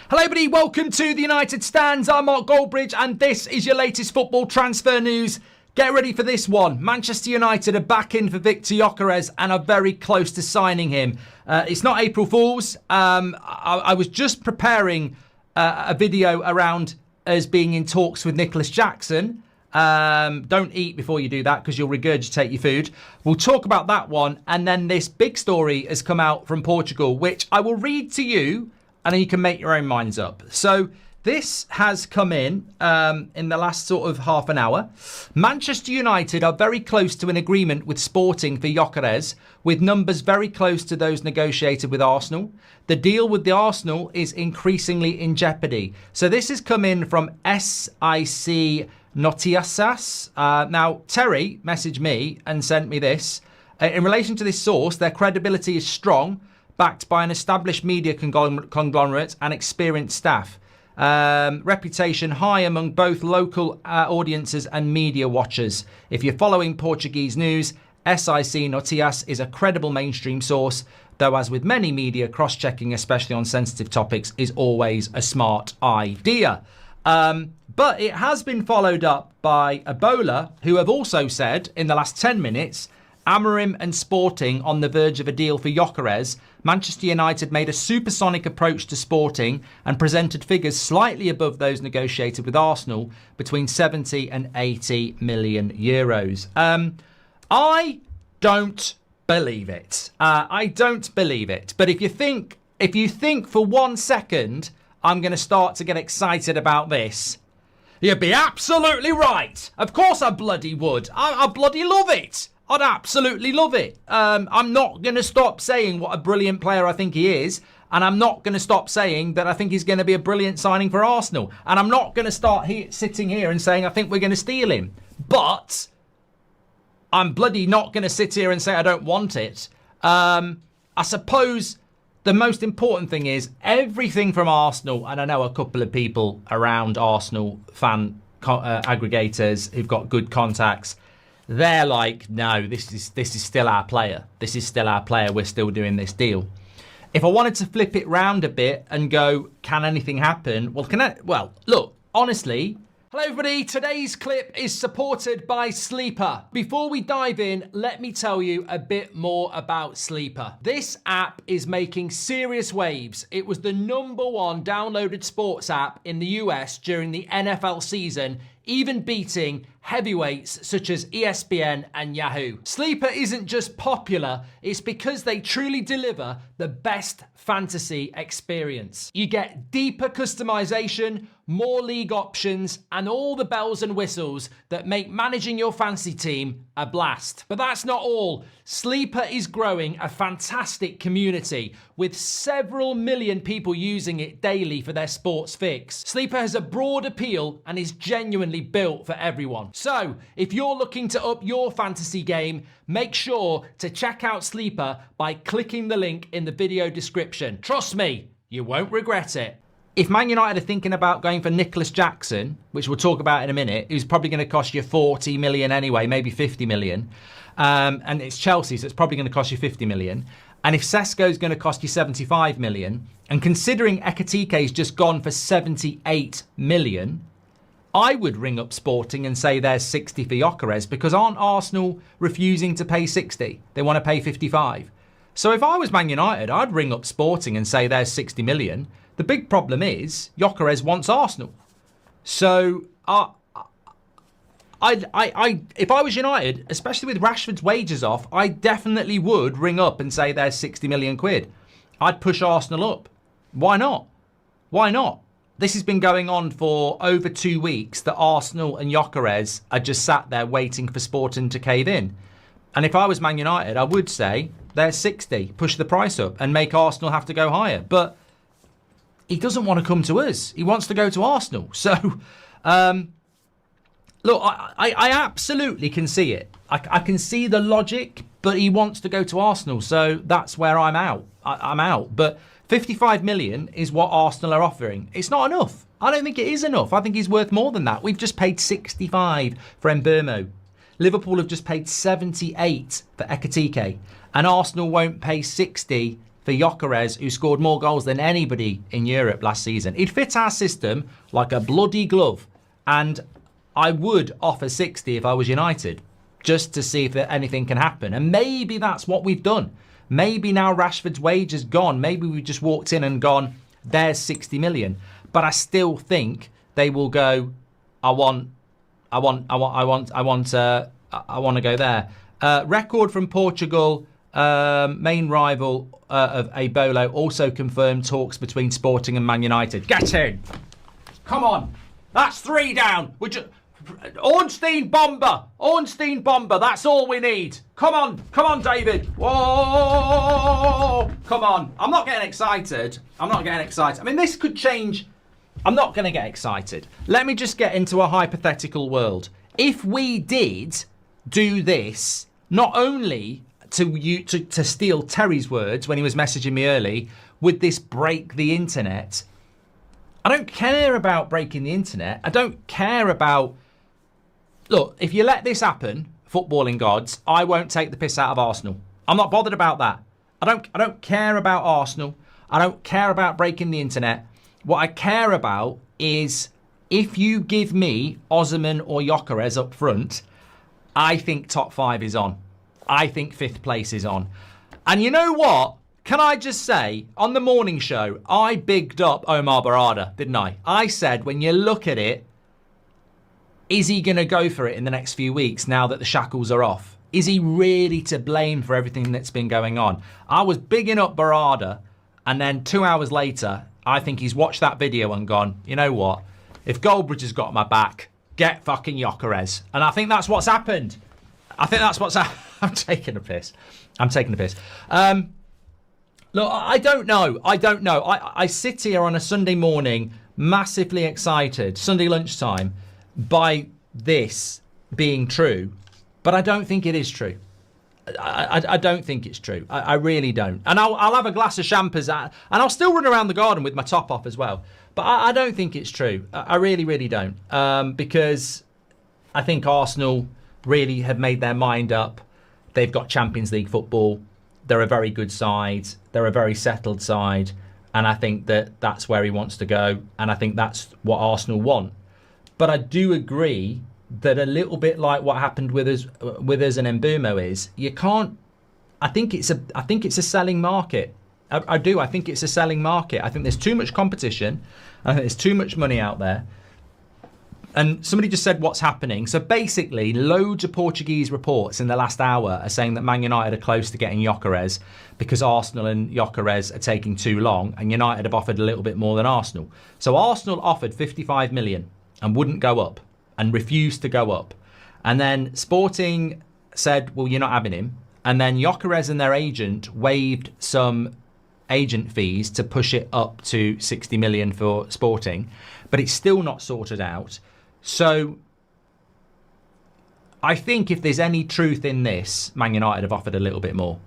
Hello everybody, welcome to the United Stands. I'm Mark Goldbridge and this is your latest football transfer news. Get ready for this one. Manchester United are back in for Victor Gyökeres and are very close to signing him. It's not April Fool's. I was just preparing a video around us being in talks with Nicholas Jackson. Don't eat before you do that because you'll regurgitate your food. We'll talk about that one, and then this big story has come out from Portugal, which I will read to you and then you can make your own minds up. So this has come in the last sort of half an hour. Manchester United are very close to an agreement with Sporting for Gyökeres, with numbers very close to those negotiated with Arsenal. The deal with the Arsenal is increasingly in jeopardy. So this has come in from SIC Noticias. Now, Terry messaged me and sent me this. In relation to this source, their credibility is strong, backed by an established media conglomerate and experienced staff. Reputation high among both local audiences and media watchers. If you're following Portuguese news, SIC Noticias is a credible mainstream source, though as with many media, cross-checking, especially on sensitive topics, is always a smart idea. But it has been followed up by Ebola, who have also said in the last 10 minutes, Amorim and Sporting on the verge of a deal for Gyökeres. Manchester United made a supersonic approach to Sporting and presented figures slightly above those negotiated with Arsenal, between 70 and 80 million euros. I don't believe it. I don't believe it. But if you think for 1 second I'm going to start to get excited about this, you'd be absolutely right. Of course I bloody would. I bloody love it. I'd absolutely love it. I'm not going to stop saying what a brilliant player I think he is. And I'm not going to stop saying that I think he's going to be a brilliant signing for Arsenal. And I'm not going to start sitting here and saying I think we're going to steal him. But I'm bloody not going to sit here and say I don't want it. I suppose the most important thing is everything from Arsenal, and I know a couple of people around Arsenal fan aggregators who've got good contacts. They're like, no, this is still our player. This is still our player. We're still doing this deal. If I wanted to flip it round a bit and go, can anything happen? Well, look, honestly. Hello everybody, today's clip is supported by Sleeper. Before we dive in, let me tell you a bit more about Sleeper. This app is making serious waves. It was the #1 downloaded sports app in the US during the NFL season, even beating heavyweights such as ESPN and Yahoo. Sleeper isn't just popular, it's because they truly deliver the best fantasy experience. You get deeper customization, more league options, and all the bells and whistles that make managing your fantasy team a blast. But that's not all. Sleeper is growing a fantastic community with several million people using it daily for their sports fix. Sleeper has a broad appeal and is genuinely built for everyone. So, if you're looking to up your fantasy game, make sure to check out Sleeper by clicking the link in the video description. Trust me, you won't regret it. If Man United are thinking about going for Nicholas Jackson, which we'll talk about in a minute, who's probably going to cost you 40 million anyway, maybe 50 million, and it's Chelsea, so it's probably going to cost you 50 million. And if Sesko's going to cost you 75 million, and considering Ekitike's just gone for 78 million, I would ring up Sporting and say there's 60 for Gyökeres, because aren't Arsenal refusing to pay 60? They want to pay 55. So if I was Man United, I'd ring up Sporting and say there's 60 million. The big problem is Gyökeres wants Arsenal. So if I was United, especially with Rashford's wages off, I definitely would ring up and say there's 60 million quid. I'd push Arsenal up. Why not? Why not? This has been going on for over 2 weeks that Arsenal and Gyökeres are just sat there waiting for Sporting to cave in. And if I was Man United, I would say there's 60, push the price up and make Arsenal have to go higher. But he doesn't want to come to us. He wants to go to Arsenal. So, look, I absolutely can see it. I can see the logic, but he wants to go to Arsenal. So that's where I'm out. I'm out. But 55 million is what Arsenal are offering. It's not enough. I don't think it is enough. I think he's worth more than that. We've just paid 65 for Mbeumo. Liverpool have just paid 78 for Ekitike. And Arsenal won't pay 60 for Gyökeres, who scored more goals than anybody in Europe last season. He'd fit our system like a bloody glove. And I would offer 60 if I was United, just to see if anything can happen. And maybe that's what we've done. Maybe now Rashford's wage is gone. Maybe we've just walked in and gone, there's 60 million. But I still think they will go, I want to go there. Record from Portugal, main rival of Ebola, also confirmed talks between Sporting and Man United. Get in! Come on! That's 3 down! Ornstein bomber, that's all we need. Come on, David. Whoa! Come on. I'm not getting excited. I mean, this could change. I'm not going to get excited. Let me just get into a hypothetical world. If we did do this, not only to steal Terry's words when he was messaging me early, would this break the internet? I don't care about breaking the internet. I don't care about... Look, if you let this happen, footballing gods, I won't take the piss out of Arsenal. I'm not bothered about that. I don't care about Arsenal. I don't care about breaking the internet. What I care about is if you give me Osimhen or Gyökeres up front, I think top 5 is on. I think 5th place is on. And you know what? Can I just say, on the morning show, I bigged up Omar Barada, didn't I? I said, when you look at it, is he going to go for it in the next few weeks now that the shackles are off? Is he really to blame for everything that's been going on? I was bigging up Barada, and then 2 hours later, I think he's watched that video and gone, you know what? If Goldbridge has got my back, get fucking Gyökeres. And I think that's what's happened. I'm taking a piss. Look, I don't know. I sit here on a Sunday morning, massively excited, Sunday lunchtime, by this being true, but I don't think it is true. I don't think it's true. I really don't. And I'll have a glass of champers, and I'll still run around the garden with my top off as well. But I don't think it's true. I really, really don't. Because I think Arsenal really have made their mind up. They've got Champions League football. They're a very good side. They're a very settled side. And I think that that's where he wants to go. And I think that's what Arsenal want. But I do agree that a little bit like what happened with us and Mbeumo is, you can't. I think it's a selling market. I do. I think it's a selling market. I think there's too much competition. I think there's too much money out there. And somebody just said what's happening. So basically, loads of Portuguese reports in the last hour are saying that Man United are close to getting Gyökeres because Arsenal and Gyökeres are taking too long, and United have offered a little bit more than Arsenal. So Arsenal offered 55 million and wouldn't go up and refused to go up. And then Sporting said, well, you're not having him. And then Gyökeres and their agent waived some agent fees to push it up to 60 million for Sporting, but it's still not sorted out. So I think if there's any truth in this, Man United have offered a little bit more.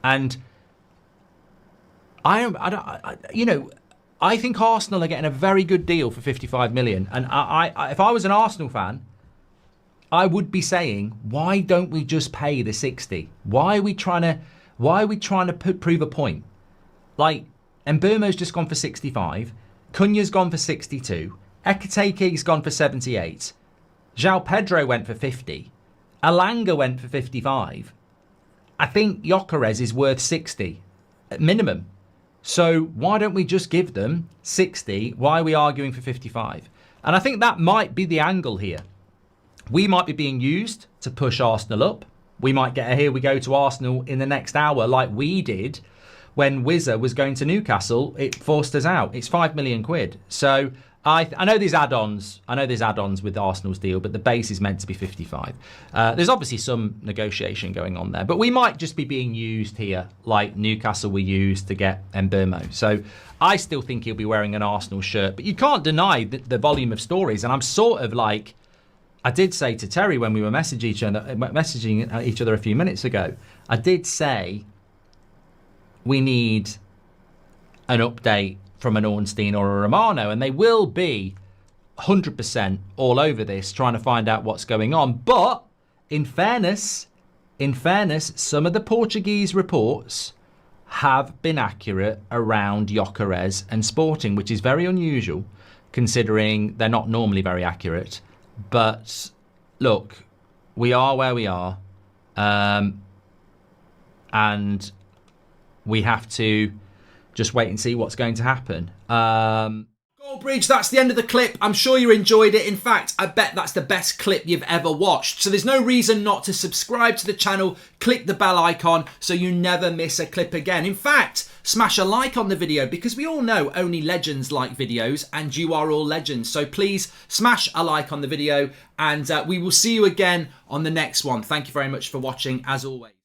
And I think Arsenal are getting a very good deal for 55 million. And I if I was an Arsenal fan, I would be saying, why don't we just pay the 60? Why are we trying to prove a point? Like, Mbeumo's just gone for 65. Cunha's gone for 62. Ekateke's gone for 78. João Pedro went for 50. Alanga went for 55. I think Gyökeres is worth 60 at minimum. So why don't we just give them 60? Why are we arguing for 55? And I think that might be the angle here. We might be being used to push Arsenal up. We might get a here we go to Arsenal in the next hour like we did when Wizza was going to Newcastle. It forced us out. It's 5 million quid. So I know there's add-ons. I know there's add-ons with Arsenal's deal, but the base is meant to be 55. There's obviously some negotiation going on there, but we might just be being used here like Newcastle were used to get Mbeumo. So I still think he'll be wearing an Arsenal shirt, but you can't deny the volume of stories. And I'm sort of like, I did say to Terry when we were messaging each other a few minutes ago, I did say we need an update from an Ornstein or a Romano, and they will be 100% all over this, trying to find out what's going on. But in fairness, some of the Portuguese reports have been accurate around Gyökeres and Sporting, which is very unusual considering they're not normally very accurate. But look, we are where we are, and we have to just wait and see what's going to happen. Goldbridge, that's the end of the clip. I'm sure you enjoyed it. In fact, I bet that's the best clip you've ever watched. So there's no reason not to subscribe to the channel. Click the bell icon so you never miss a clip again. In fact, smash a like on the video because we all know only legends like videos and you are all legends. So please smash a like on the video and we will see you again on the next one. Thank you very much for watching as always.